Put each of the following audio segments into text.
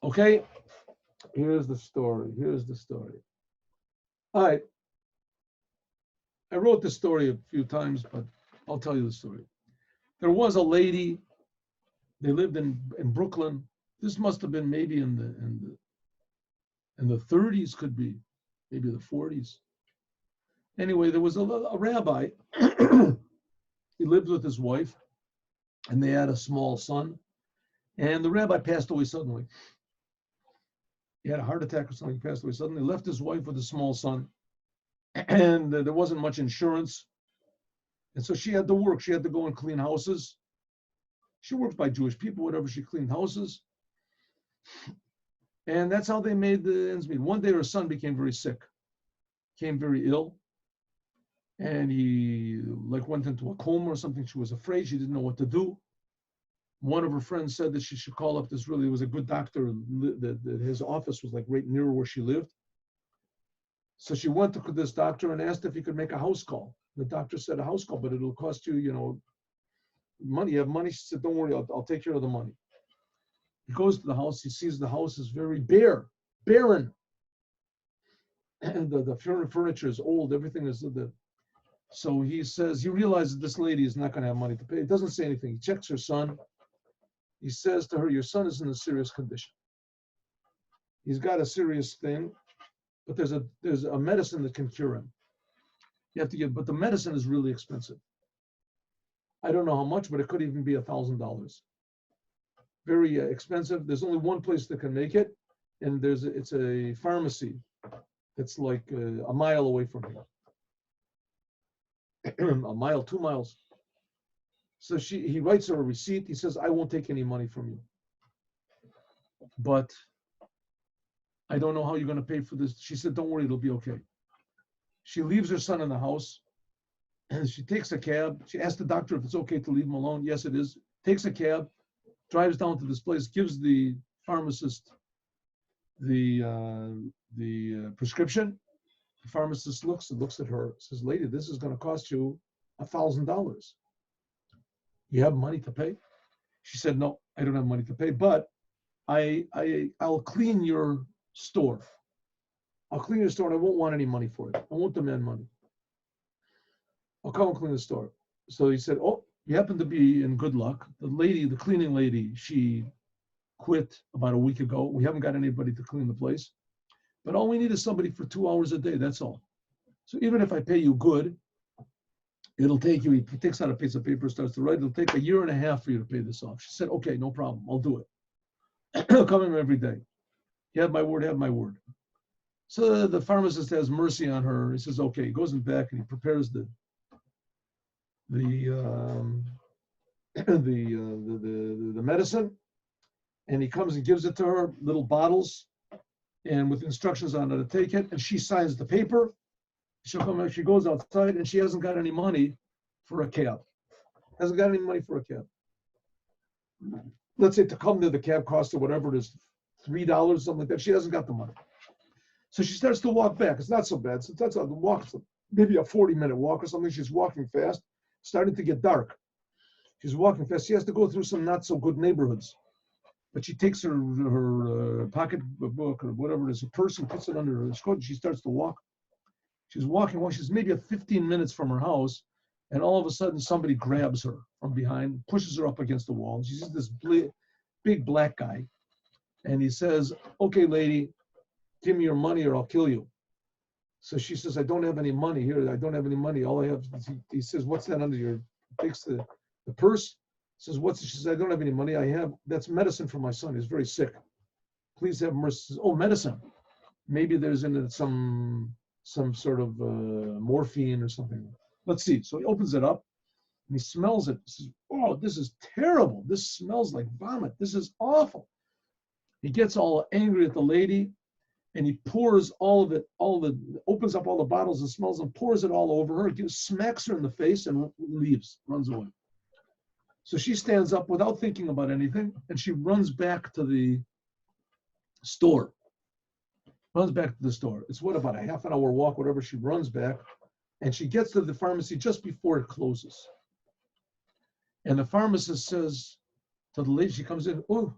Okay, here's the story. All right, I wrote this story a few times, but I'll tell you the story. There was a lady. They lived in Brooklyn. This must have been maybe in the 30s, could be maybe the 40s. Anyway, there was a rabbi. He lived with his wife, and they had a small son. And the rabbi passed away suddenly. He had a heart attack or something. He passed away suddenly. Left his wife with a small son, and there wasn't much insurance, and so she had to work. She had to go and clean houses. She worked by Jewish people, whatever. She cleaned houses. And that's how they made the ends meet. One day her son became very sick, became very ill. And he went into a coma or something. She was afraid. She didn't know what to do. One of her friends said that she should call up this was a good doctor. That his office was like right near where she lived. So she went to this doctor and asked if he could make a house call. The doctor said a house call, but it'll cost you, money. You have money? She said, don't worry, I'll take care of the money. He goes to the house. He sees the house is very barren. And the furniture is old. Everything is So he says, he realizes this lady is not going to have money to pay. He doesn't say anything. He checks her son. He says to her, your son is in a serious condition. He's got a serious thing, but there's a medicine that can cure him. You have to get, but the medicine is really expensive. I don't know how much, but it could even be $1,000. Very expensive. There's only one place that can make it, and it's a pharmacy that's like a mile away from here. A mile, 2 miles. So he writes her a receipt. He says, I won't take any money from you, but I don't know how you're going to pay for this. She said, don't worry, it'll be okay. She leaves her son in the house, and she takes a cab. She asks the doctor if it's okay to leave him alone. Yes, it is. Takes a cab, drives down to this place, gives the pharmacist the prescription. The pharmacist looks at her, says, lady, this is going to cost you $1,000. You have money to pay? She said, no, I don't have money to pay, but I'll clean your store. I'll clean your store and I won't want any money for it. I won't demand money. I'll come and clean the store. So he said, oh, you happen to be in good luck. The cleaning lady, she quit about a week ago. We haven't got anybody to clean the place. But all we need is somebody for 2 hours a day, that's all. So even if I pay you good, it'll take you, he takes out a piece of paper, starts to write, it'll take 1.5 years for you to pay this off. She said, okay, no problem, I'll do it. I'll come in every day. You have my word, have my word. So the pharmacist has mercy on her. He says, okay, he goes in back and he prepares the medicine, and he comes and gives it to her, little bottles, and with instructions on how to take it, and she signs the paper. She'll come out, she goes outside, and she hasn't got any money for a cab. Hasn't got any money for a cab. Let's say to come there, the cab costs her whatever it is, $3, something like that. She hasn't got the money. So she starts to walk back. It's not so bad. So that's how the walk, maybe a 40-minute walk or something. She's walking fast, starting to get dark. She's walking fast. She has to go through some not so good neighborhoods. But she takes her pocket book or whatever it is, a purse, and puts it under her coat, and she starts to walk. She's walking. Well, she's maybe 15 minutes from her house, and all of a sudden somebody grabs her from behind, pushes her up against the wall. And she sees this big black guy, and he says, okay, lady, give me your money or I'll kill you. So she says, I don't have any money here. I don't have any money. All I have, he says, what's that under your, takes the purse. Says, she says, I don't have any money. That's medicine for my son. He's very sick. Please have mercy. Says, oh, medicine. Maybe there's in it some sort of morphine or something. Let's see. So he opens it up and he smells it. He says, oh, this is terrible. This smells like vomit. This is awful. He gets all angry at the lady and he pours opens up all the bottles and smells and pours it all over her. He smacks her in the face and leaves, runs away. So she stands up without thinking about anything, and she runs back to the store. It's about a half an hour walk, whatever. She runs back, and she gets to the pharmacy just before it closes. And the pharmacist says to the lady, she comes in, oh,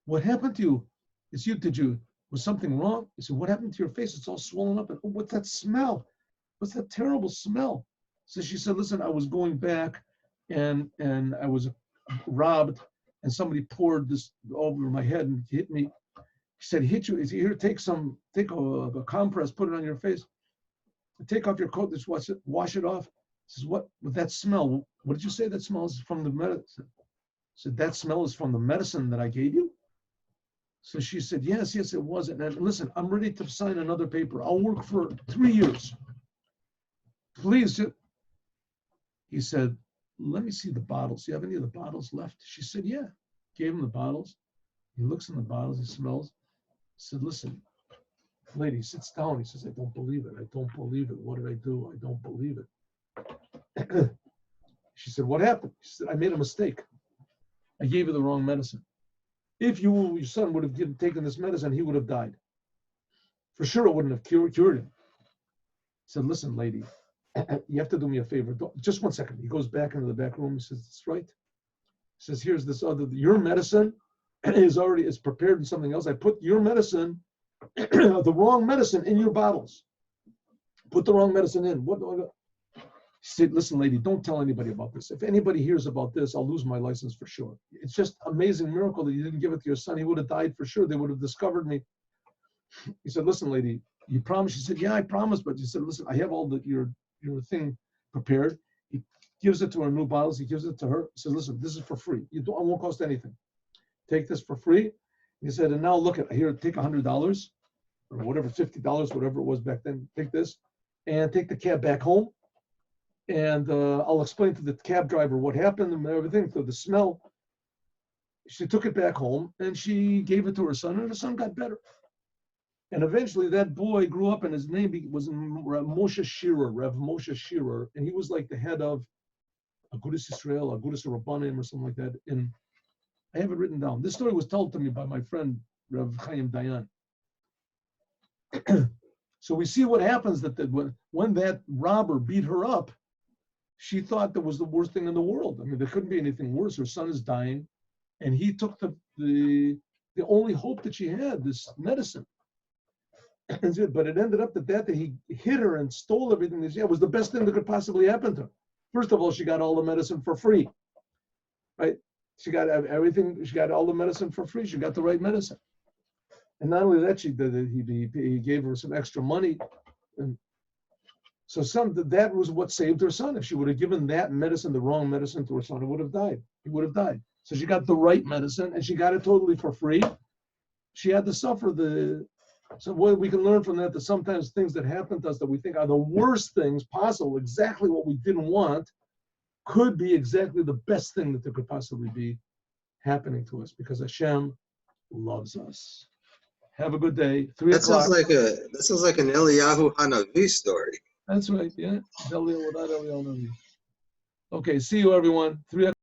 what happened to you? It's you. Was something wrong? He said, what happened to your face? It's all swollen up. And, oh, what's that smell? What's that terrible smell? So she said, listen, I was going back and I was robbed and somebody poured this over my head and hit me. He said, hit you. He said, here, take a compress, put it on your face. Take off your coat, just wash it off. He says, what with that smell? What did you say that smells from the medicine? I said, that smell is from the medicine that I gave you? So she said, yes, it was. And listen, I'm ready to sign another paper. I'll work for 3 years. Please. He said, let me see the bottles. Do you have any of the bottles left? She said, yeah. Gave him the bottles. He looks in the bottles. He smells. He said, listen, lady, sits down. He says, I don't believe it. I don't believe it. What did I do? I don't believe it. She said, what happened? She said, I made a mistake. I gave you the wrong medicine. If your son would have taken this medicine, he would have died. For sure, it wouldn't have cured him. He said, listen, lady, you have to do me a favor. Just 1 second. He goes back into the back room. He says, that's right. He says, here's this other, your medicine is prepared in something else. I put your medicine, the wrong medicine in your bottles. Put the wrong medicine in. What do I do? He said, listen, lady, don't tell anybody about this. If anybody hears about this, I'll lose my license for sure. It's just amazing miracle that you didn't give it to your son. He would have died for sure. They would have discovered me. He said, listen, lady, you promised? She said, yeah, I promised. But he said, listen, I have all your thing prepared. He gives it to her, new bottles. He gives it to her. He says, listen, this is for free. I won't cost anything. Take this for free. He said, and now look at here, take $100 or whatever, $50, whatever it was back then. Take this and take the cab back home. And I'll explain to the cab driver what happened and everything, to the smell. She took it back home and she gave it to her son, and her son got better. And eventually that boy grew up, and his name was Moshe Shearer, Rev Moshe Shearer, and he was like the head of Agudas Yisrael, Agudas Rabbanim, or something like that. And I have it written down. This story was told to me by my friend Rev Chaim Dayan. So we see what happens that when that robber beat her up, she thought that was the worst thing in the world. I mean, there couldn't be anything worse. Her son is dying, and he took the only hope that she had, this medicine. But it ended up that he hit her and stole everything that she had. It was the best thing that could possibly happen to her. First of all, she got all the medicine for free, right? She got everything. She got all the medicine for free. She got the right medicine. And not only that, he gave her some extra money. And so that was what saved her son. If she would have given that medicine, the wrong medicine, to her son, he would have died. So she got the right medicine, and she got it totally for free. She had to suffer so what we can learn from that sometimes things that happen to us that we think are the worst things possible, exactly what we didn't want, could be exactly the best thing that there could possibly be happening to us, because Hashem loves us. Have a good day. 3 o'clock. That sounds like an Eliyahu Hanavi story. That's right, yeah. Okay, see you everyone. 3 o'clock.